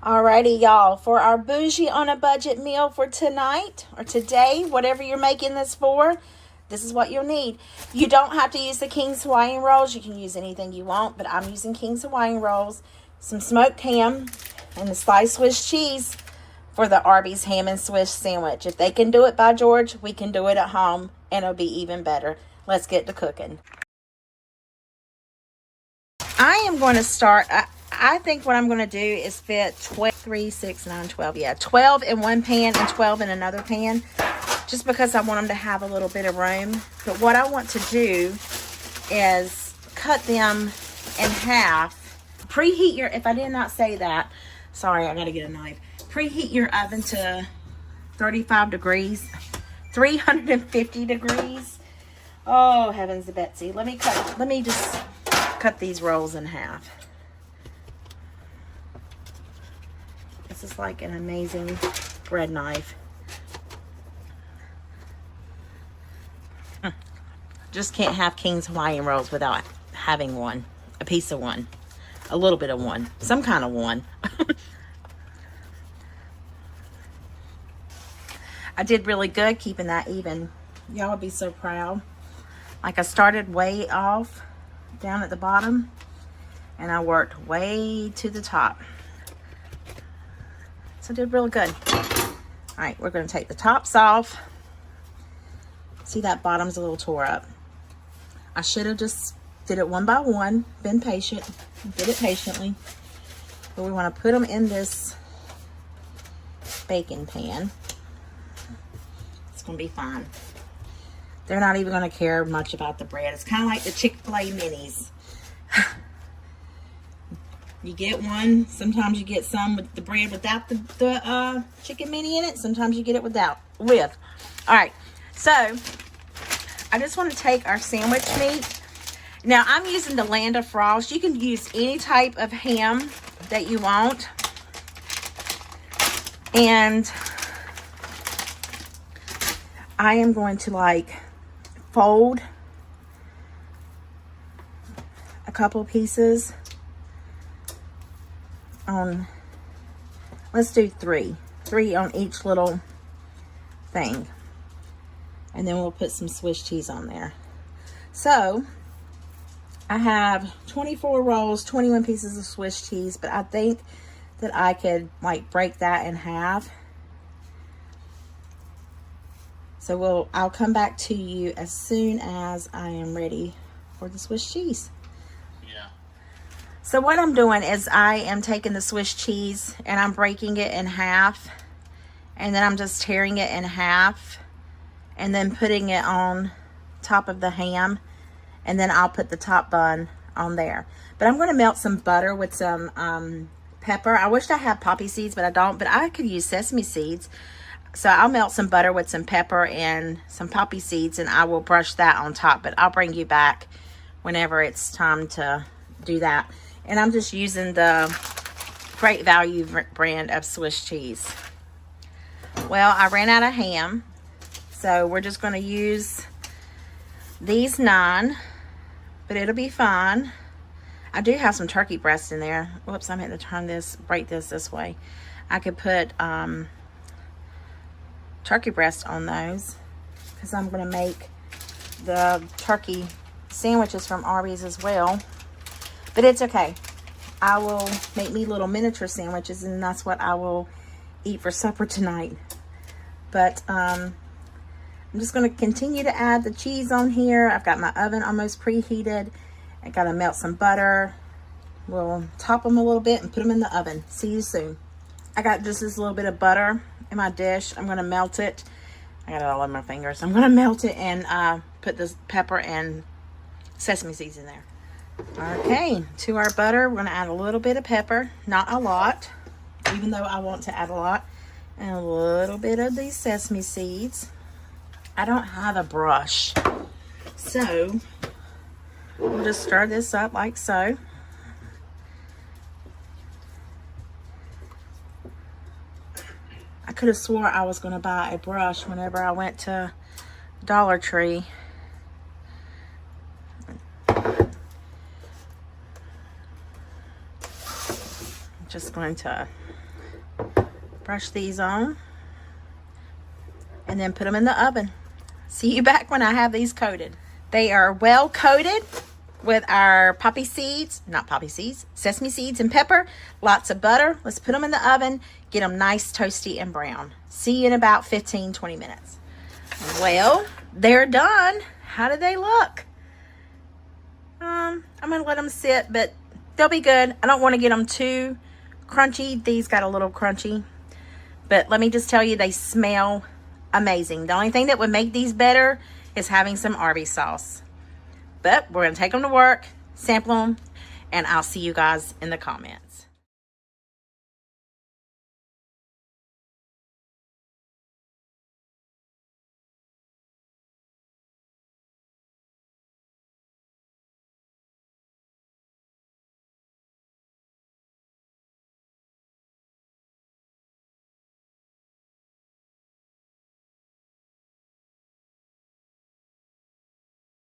Alrighty, y'all, for our bougie on a budget meal for tonight or today, whatever you're making this for, this is what you'll need. You don't have to use the King's Hawaiian Rolls. You can use anything you want, but I'm using King's Hawaiian Rolls, some smoked ham, and the sliced Swiss cheese for the Arby's ham and Swiss sandwich. If they can do it, by George, we can do it at home, and it'll be even better. Let's get to cooking. I am going to start... I think what I'm going to do is fit 3, 6, 9, 12. Yeah, 12 in one pan and 12 in another pan. Just because I want them to have a little bit of room. But what I want to do is cut them in half. Preheat your... If I did not say that. Sorry, I got to get a knife. Preheat your oven to 35 degrees. 350 degrees. Oh, heavens to Betsy. Let me just cut these rolls in half. This is like an amazing bread knife. Just can't have King's Hawaiian Rolls without having one. A piece of one. A little bit of one. Some kind of one. I did really good keeping that even. Y'all would be so proud. Like I started way off down at the bottom. And I worked way to the top. So I did real good. All right, we're going to take the tops off. See, that bottom's a little tore up. I should have just did it one by one, been patient, did it patiently. But we want to put them in this baking pan. It's going to be fine. They're not even going to care much about the bread. It's kind of like the Chick-fil-A minis. You get one. Sometimes you get some with the bread without the chicken mini in it. Sometimes you get it with. All right. So, I just want to take our sandwich meat. Now, I'm using the Land of Frost. You can use any type of ham that you want. And I am going to like fold a couple pieces on, let's do three on each little thing, and then we'll put some Swiss cheese on there. So I have 24 rolls, 21 pieces of Swiss cheese, but I think that I could like break that in half. So I'll come back to you as soon as I am ready for the Swiss cheese. So what I'm doing is I am taking the Swiss cheese and I'm breaking it in half, and then I'm just tearing it in half and then putting it on top of the ham, and then I'll put the top bun on there. But I'm going to melt some butter with some pepper. I wish I had poppy seeds, but I don't. But I could use sesame seeds. So I'll melt some butter with some pepper and some poppy seeds, and I will brush that on top. But I'll bring you back whenever it's time to do that. And I'm just using the Great Value brand of Swiss cheese. Well, I ran out of ham, so we're just going to use these 9, but it'll be fine. I do have some turkey breast in there. Whoops, I meant to turn this, break this way. I could put turkey breast on those because I'm going to make the turkey sandwiches from Arby's as well. But it's okay. I will make me little miniature sandwiches, and that's what I will eat for supper tonight. But I'm just going to continue to add the cheese on here. I've got my oven almost preheated. I got to melt some butter. We'll top them a little bit and put them in the oven. See you soon. I got just this little bit of butter in my dish. I'm going to melt it. I got it all on my fingers. I'm going to melt it and put this pepper and sesame seeds in there. Okay, to our butter, we're going to add a little bit of pepper, not a lot, even though I want to add a lot, and a little bit of these sesame seeds. I don't have a brush, so we'll just stir this up like so. I could have swore I was going to buy a brush whenever I went to Dollar Tree. Just going to Brush these on. And then put them in the oven. See you back when I have these coated. They are well coated with our sesame seeds and pepper, lots of butter. Let's put them in the oven, get them nice, toasty, and brown. See you in about 15-20 minutes. Well, they're done. How do they look? I'm gonna let them sit, but they'll be good. I don't want to get them too crunchy. These got a little crunchy, but let me just tell you, they smell amazing. The only thing that would make these better is having some Arby sauce. But we're going to take them to work, sample them, and I'll see you guys in the comments.